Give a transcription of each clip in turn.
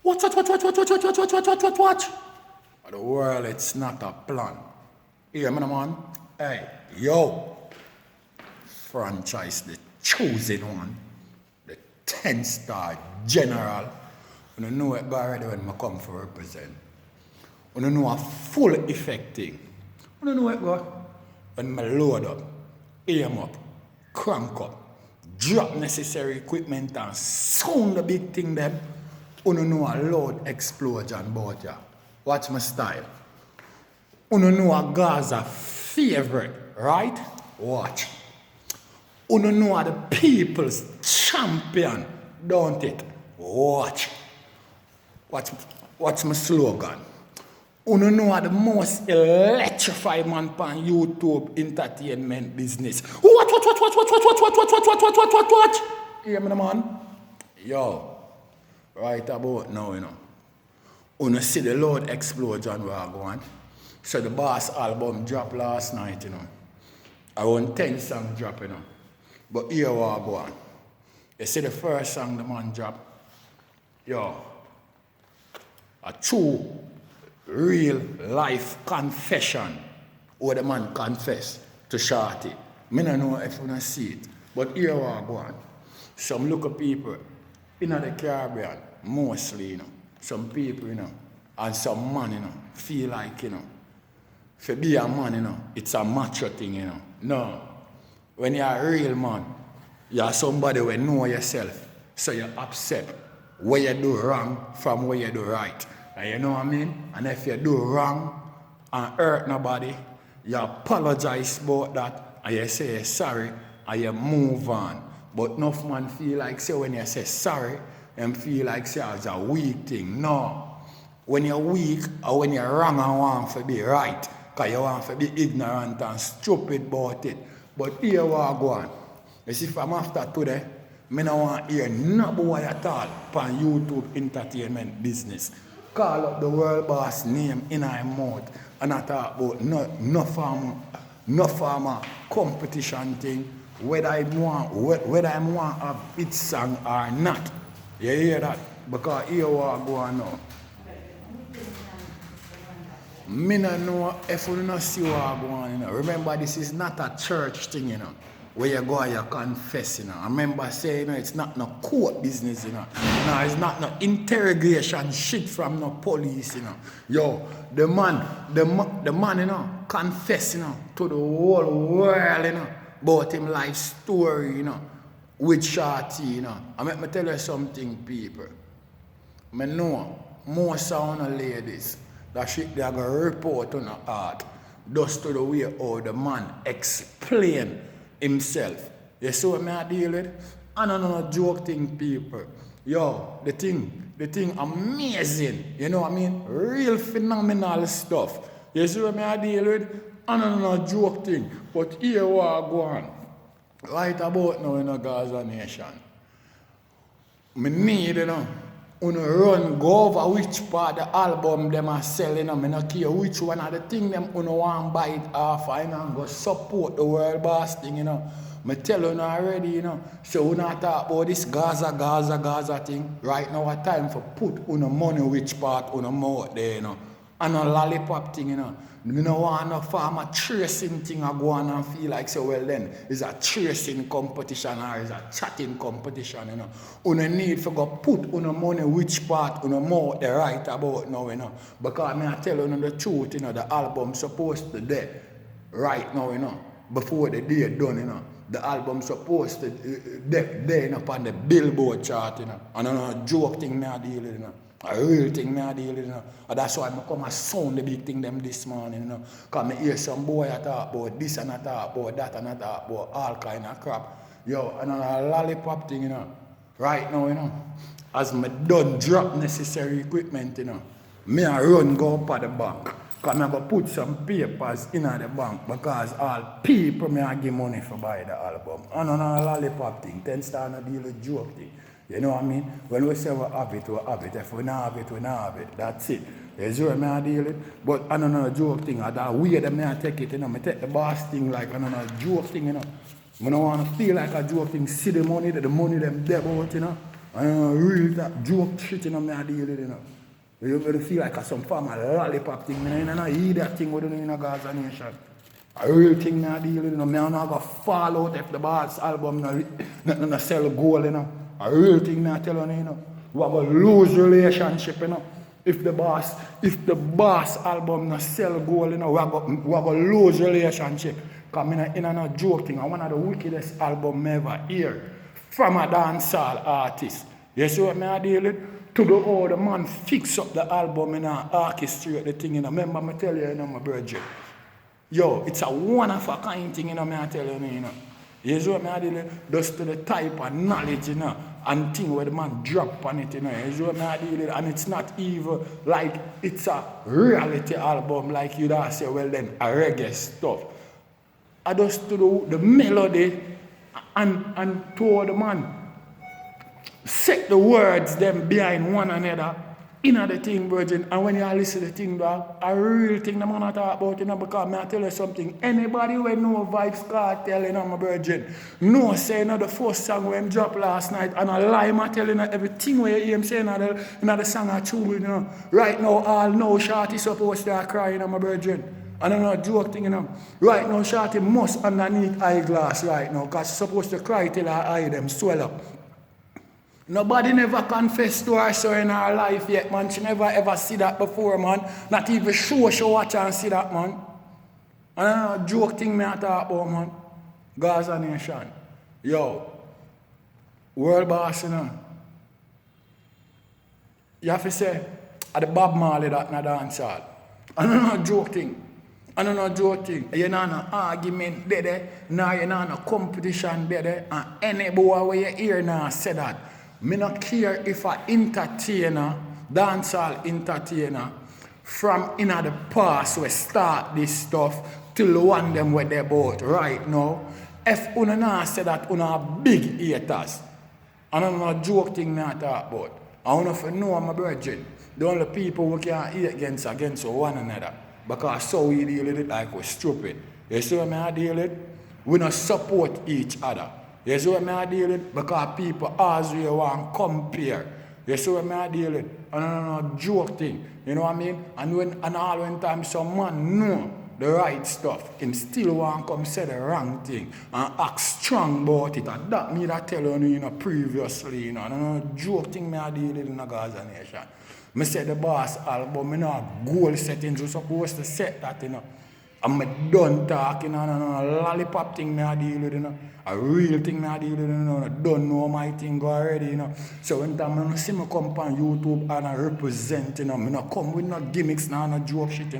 Watch. The world, it's not a plan. Hear me, man? Hey, yo. Franchise, the chosen one. The 10-star general. You know it already when I come for represent. You know a full effect thing. You know it go when I load up, aim up, crank up, drop necessary equipment and sound the big thing them. You know a loud explosion about ya. Watch my style. You know a Gaza favorite, right? Watch. You know a the people's champion, don't it? Watch. Watch my slogan. You know the most electrified man pan YouTube entertainment business. Watch. Hear me, man? Yo, right about now, you know. You see the loud explosion where I go on. So the Boss album dropped last night, you know. Around 10 songs drop, you know. But here where I go on. You see the first song the man drop. Yo, a true, real life confession where the man confess to Shorty. I don't know if you don't see it, but here I go on. Some local people in the Caribbean, mostly, you know, some people, you know, and some man, you know, feel like, you know, to be a man, you know, it's a macho thing, you know. No. When you're a real man, you're somebody who know yourself, so you accept where you do wrong from where you do right. And you know what I mean? And if you do wrong and hurt nobody, you apologize about that and you say sorry and you move on. But enough man feel like say when you say sorry, them feel like say it's a weak thing. No. When you're weak or when you're wrong and want to be right, because you want to be ignorant and stupid about it. But here we are going. You see, from after today, I don't want to hear no boy at all on YouTube entertainment business. Call up the world boss name in our mouth and I talk about no farmer competition thing, whether I want a bit song or not. You hear that? Because here we are going now. I don't know if you don't see what I'm going, you know. Remember, this is not a church thing, you know, where you go and you confess, you know. I remember saying, you know, it's not no court business, you know. No, it's not no interrogation shit from no police, you know. Yo, the man, you know, confess, you know, to the whole world, you know, about him life story, you know, with Shorty, you know. And let me tell you something, people. I know most of the ladies, that shit they are going to report on the art just to the way how the man explain himself. You see what I deal with? I don't know joke thing, people. Yo, the thing amazing. You know what I mean? Real phenomenal stuff. You see what I deal with? I don't know joke thing. But here we are going. Right about now in the Gaza nation. I need, you know, run go over which part the album them are selling. I don't care which one of the thing them want to buy it off. I go support the world boss thing, you know. I tell you already, you know. So we not talk about this Gaza thing. Right now a time for put money which part mouth there, you know. And a lollipop thing, you know. Me no want no farmer tracing thing I go on and feel like so well then it's a tracing competition or it's a chatting competition, you know. You need to go put money which part mouth the right about now, you know. Because I tell you the truth, you know, the album supposed to be right now, you know, before the day done, you know. The album supposed to be you know, on the Billboard chart, you know. And I know joke thing me I deal with, you know. A real thing I deal with, you know. And that's why I come and sound the big thing them this morning, you know. Because I hear some boy I talk about this and I talk about that and I talk about all kind of crap. Yo, and a lollipop thing, you know. Right now, you know. As I done drop necessary equipment, you know. Me I run go up at the bank. Because I go put some papers in at the bank because all people me I give money for buy the album. And on a lollipop thing, 10 star no deal with joke thing. You know what I mean? When we say we have it, we have it. If we not have it, we not have it. That's it. You see what I deal with? But I don't know a joke thing. I that way that I take it, you know. I take the boss thing like I don't know a joke thing, you know. I don't want to feel like a joke thing. See the money them there about, you know. Real that joke shit, me I deal with, You really feel like some form of lollipop thing, you know, hear that thing with in a Gaza nation. A real thing me I deal with, me I'm not going to fall out if the Vybz album no sell gold, A real thing me I tell you, We are going to lose relationship, If the boss album no sell gold, we are going to lose relationship. Because I'm not joking, one of the wickedest albums I ever hear from a dancehall artist. You see what I deal with? To the old man fix up the album and orchestrate the thing. Remember me tell you, my brother. Yo, it's a one of a kind thing, me I tell you, You see what I deal with? Just to the type of knowledge, and thing where the man drop on it, You see what I deal with? And it's not even like it's a reality album like you da say, well then, a reggae stuff. I just to the melody and to the man set the words them behind one another in the thing, virgin. And when you listen to the thing, dog, I really think the man I talk about, because I tell you something. Anybody who know Vybz Kartel, my virgin, know say the first song when drop last night, and I lie, I tell you everything where you hear him saying in the song I true, Right now, all know Shorty supposed to cry, my virgin. And I'm not joking, Right now, Shorty must underneath eyeglass right now, because she's supposed to cry till her eye them swell up. Nobody never confessed to her so in her life yet, man. She never ever see that before, man. Not even sure she watch and see that, man. And I'm not joking me I talk about, man. Gaza nation. Yo. World boss, You have to say, at the Bob Marley that in a dance hall. And I'm not joking. I'm not joking. You know no argument there, now you know no competition there, and any boy where you hear now say that. Me not care if an entertainer, dancehall entertainer, from in the past we start this stuff till the one them where they about right now. If una not say that una big haters, and I'm not joking me I talk about. I want to know my brethren, the only people who can hate against one another. Because so we deal with it like we're stupid. You see what I deal with? We don't support each other. You see what I deal with? Because people always want to compare. You see what I deal with? And I'm not joking. You know what I mean? And all when time some man know the right stuff, him still want to come say the wrong thing and act strong about it. And that me that tell you, previously, And I'm not joking me I deal with in the Gaza nation. I said the boss album, I know goal settings, you're supposed to set that, And I'm done talking, and a lollipop thing I deal with, A real thing I deal with, I don't know my thing already, So when time I see me come on YouTube and I represent, I don't come with no gimmicks, no joke shit,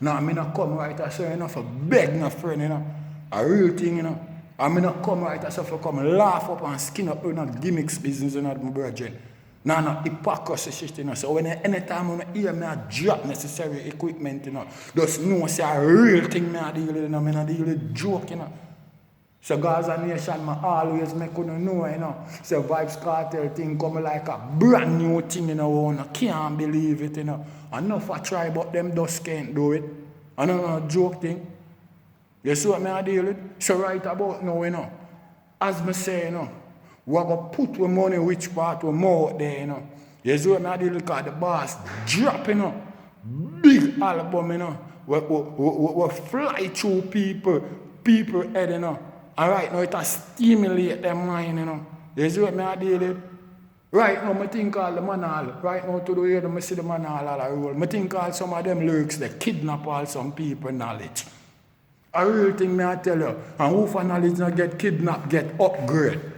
No, I don't come right as so for beg no friend, A real thing, I don't come right as so for come laugh up and skin up with no gimmicks business, my brethren. No hypocrisy shit, So when anytime I hear me I drop necessary equipment, just know say a real thing I deal with, I deal with joke, So Gaza Nation I always make you know, So Vybz Kartel thing come like a brand new thing, I can't believe it, Enough I try but them just can't do it. I don't know joke thing. You see what I deal with? So right about now, As me say, we are going to put the money which part we more out there, You see what I deal with? The boss drop, big album, we fly through people head, And right now it has stimulate their mind, You see what I deal with? Right now I think all the manal, right now to the way I see the manal all roll. I think all some of them lyrics they kidnap all some people knowledge. A real thing I tell you, and who for knowledge not get kidnapped, get upgrade.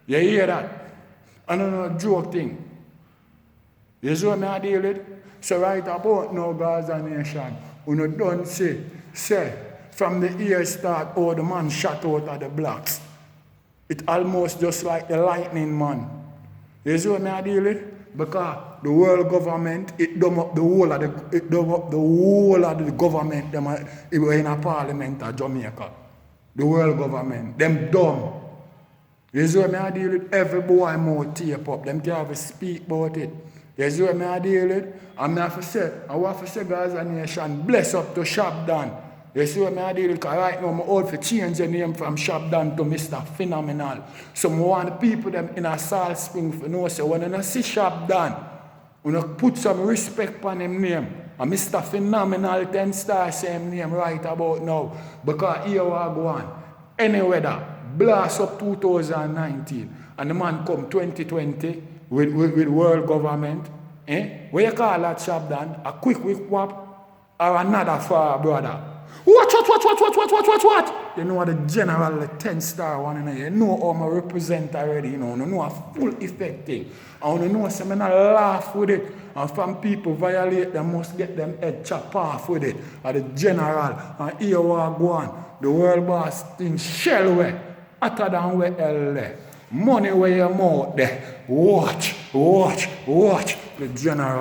You hear that? I don't know, joke thing. You see what I deal with? So right about now, Gaza Nation, you don't say, from the year start, the man shot out of the blocks. It almost just like the lightning man. You see what I deal with? Because the world government, it dumb up the whole of the government them in a parliament of Jamaica. The world government, them dumb. You see what I deal with? Every boy more tape up. Them can't even speak about it. You see what I deal with? And I have to say, Gaza Nation, bless up to Shabdan. You see what I deal with? Right now, I'm out for change the name from Shop Down to Mr. Phenomenal. So I want the people them in a Salt Spring to know, so when you see Shop Down, you put some respect on him name. And Mr. Phenomenal 10 star same name right about now. Because here we go on. Any weather, blast up 2019. And the man come 2020 with world government. Where you call that Shop Down? A quick whap or another far brother? What? You know the general, the 10 star one, you know how I represent already, you know a full effect thing. And you know, so I laugh with it. And from people violate, they must get them head chop off with it. And the general, and here we go on. The world boss thing shell way, hotter than where hell there. Money where your mouth there. Watch, the general.